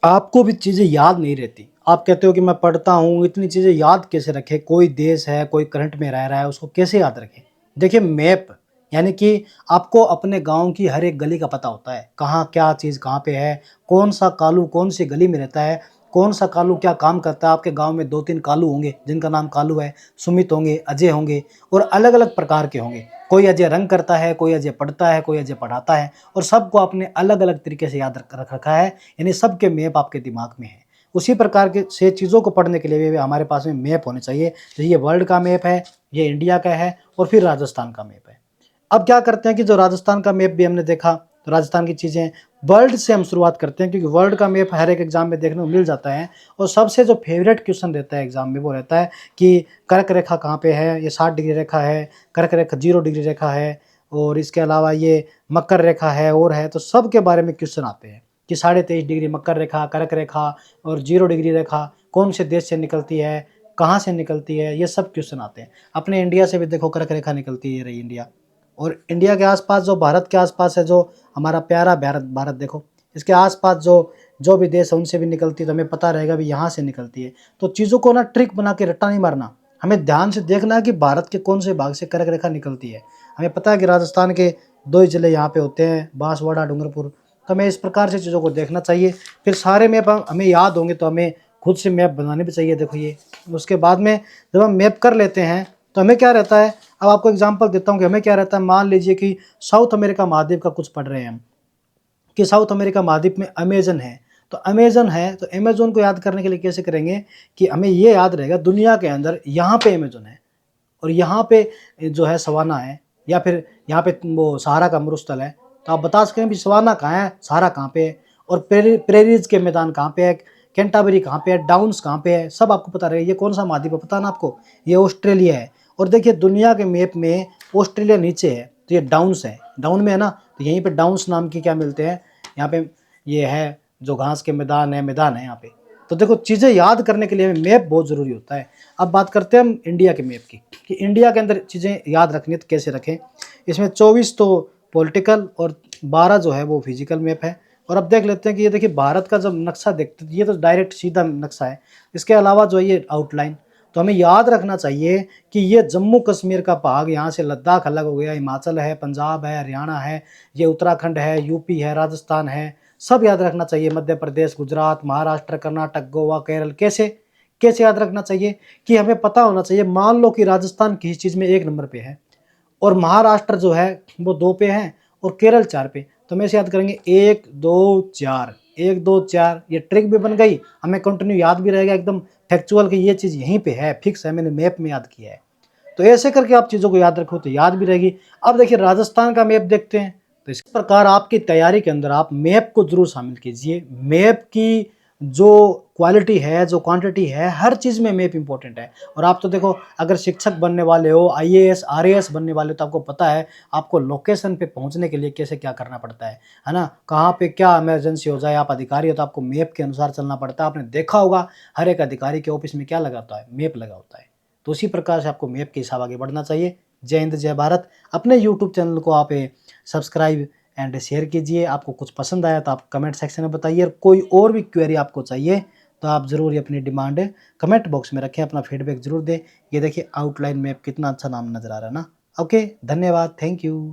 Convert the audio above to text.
आपको भी चीज़ें याद नहीं रहती। आप कहते हो कि मैं पढ़ता हूँ, इतनी चीज़ें याद कैसे रखें? कोई देश है, कोई करंट में रह रहा है, उसको कैसे याद रखें? देखिए मैप, यानी कि आपको अपने गाँव की हर एक गली का पता होता है, कहाँ क्या चीज़ कहाँ पे है, कौन-सा कालू कौन-सी गली में रहता है, कौन-सा कालू क्या काम करता है। आपके गाँव में 2-3 कालू होंगे, जिनका नाम कालू है, सुमित होंगे, अजय होंगे और अलग-अलग प्रकार के होंगे। कोई अजय रंग करता है, कोई अजय पढ़ता है, कोई अजय पढ़ाता है और सबको आपने अलग-अलग तरीके से याद रख रख रखा है, यानी सबके मैप आपके दिमाग में है। उसी प्रकार के से चीज़ों को पढ़ने के लिए भी हमारे पास में मैप होने चाहिए। जैसे ये वर्ल्ड का मैप है, ये इंडिया का है और फिर राजस्थान का मैप है। अब क्या करते हैं कि जो राजस्थान का मैप भी हमने देखा, तो राजस्थान की चीज़ें वर्ल्ड से हम शुरुआत करते हैं, क्योंकि वर्ल्ड का मैप हर एक एग्जाम में देखने को मिल जाता है। और सबसे जो फेवरेट क्वेश्चन रहता है एग्जाम में वो रहता है कि कर्क रेखा कहाँ पे है, ये 60 डिग्री रेखा है, कर्क रेखा 0 डिग्री रेखा है और इसके अलावा ये मकर रेखा है और है, तो सब के बारे में क्वेश्चन आते हैं कि 23.5 डिग्री मकर रेखा, कर्क रेखा और 0 डिग्री रेखा कौन से देश से निकलती है, कहाँ से निकलती है, ये सब क्वेश्चन आते हैं। अपने इंडिया से भी देखो कर्क रेखा निकलती है, ये रही इंडिया। और इंडिया के आसपास जो भारत के आसपास है, जो हमारा प्यारा भारत भारत देखो, इसके आसपास जो जो भी देश है उनसे भी निकलती है, तो हमें पता रहेगा भी यहाँ से निकलती है। तो चीज़ों को ना ट्रिक बना के रट्टा नहीं मारना, हमें ध्यान से देखना है कि भारत के कौन से भाग से कर्क रेखा निकलती है। हमें पता है कि राजस्थान के 2 ही ज़िले यहाँ पे होते हैं, बांसवाड़ा, डूंगरपुर। तो हमें इस प्रकार से चीज़ों को देखना चाहिए। फिर सारे मैप हमें याद होंगे तो हमें खुद से मैप बनाने भी चाहिए। देखो ये, उसके बाद में जब हम मैप कर लेते हैं तो हमें क्या रहता है, अब आपको एग्जांपल देता हूँ कि हमें क्या रहता है। मान लीजिए कि साउथ अमेरिका महाद्वीप का कुछ पढ़ रहे हैं हम, कि साउथ अमेरिका महाद्वीप में अमेज़न है। तो अमेज़न है, तो अमेज़न को याद करने के लिए कैसे करेंगे कि हमें ये याद रहेगा दुनिया के अंदर यहाँ पे अमेज़न है और यहाँ पे जो है सवाना है, या फिर यहाँ पे वो सहारा का मरुस्थल है। तो आप बता सकते हैं कि सवाना कहाँ है, सहारा कहाँ पे है और प्रेरीज के मैदान कहाँ पे है, कैंटाबरी कहाँ पे है, डाउन्स कहाँ पे है, सब आपको पता रहेगा। ये कौन सा महाद्वीप है पता ना आपको, ये ऑस्ट्रेलिया है। और देखिए दुनिया के मैप में ऑस्ट्रेलिया नीचे है, तो ये डाउन्स है, डाउन में है ना, तो यहीं पे डाउन्स नाम की क्या मिलते हैं, यहाँ पे ये है जो घास के मैदान है यहाँ पे। तो देखो चीज़ें याद करने के लिए हमें मैप बहुत ज़रूरी होता है। अब बात करते हैं हम इंडिया के मैप की, कि इंडिया के अंदर चीज़ें याद रखनी है तो कैसे रखें। इसमें 24 तो पॉलिटिकल और 12 जो है वो फिजिकल मैप है। और अब देख लेते हैं कि ये देखिए भारत का जब नक्शा देखते हैं, ये तो डायरेक्ट सीधा नक्शा है। इसके अलावा जो है ये आउटलाइन, तो हमें याद रखना चाहिए कि ये जम्मू कश्मीर का भाग, यहाँ से लद्दाख अलग हो गया, हिमाचल है, पंजाब है, हरियाणा है, ये उत्तराखंड है, यूपी है, राजस्थान है, सब याद रखना चाहिए। मध्य प्रदेश, गुजरात, महाराष्ट्र, कर्नाटक, गोवा, केरल, कैसे कैसे याद रखना चाहिए कि हमें पता होना चाहिए। मान लो कि राजस्थान किसी चीज़ में 1 नंबर पे है और महाराष्ट्र जो है वो 2 पे है और केरल 4 पे, तो हम ऐसे याद करेंगे 1 2 4, 1 2 4। ये ट्रिक भी बन गई, हमें कंटिन्यू याद भी रहेगा एकदम फैक्चुअल कि ये चीज़ यहीं पे है, फिक्स है, मैंने मैप में याद किया है। तो ऐसे करके आप चीज़ों को याद रखो तो याद भी रहेगी। अब देखिए राजस्थान का मैप देखते हैं, तो इस प्रकार आपकी तैयारी के अंदर आप मैप को जरूर शामिल कीजिए। मैप की जो क्वालिटी है, जो क्वांटिटी है, हर चीज़ में मैप इंपॉर्टेंट है। और आप तो देखो अगर शिक्षक बनने वाले हो, आईएएस आरएएस बनने वाले हो, तो आपको पता है आपको लोकेशन पे पहुंचने के लिए कैसे क्या करना पड़ता है ना, कहाँ पे क्या इमरजेंसी हो जाए। आप अधिकारी हो तो आपको मैप के अनुसार चलना पड़ता है। आपने देखा होगा हर एक अधिकारी के ऑफिस में क्या लगा होता है, मैप लगा होता है। तो उसी प्रकार से आपको मैप के हिसाब आगे बढ़ना चाहिए। जय हिंद, जय भारत। अपने यूट्यूब चैनल को आप सब्सक्राइब एंड शेयर कीजिए। आपको कुछ पसंद आया तो आप कमेंट सेक्शन में बताइए, और कोई और भी क्वेरी आपको चाहिए तो आप ज़रूर अपनी डिमांड कमेंट बॉक्स में रखें, अपना फीडबैक ज़रूर दें। ये देखिए आउटलाइन मैप कितना अच्छा नाम नज़र आ रहा है ना। ओके, धन्यवाद, थैंक यू।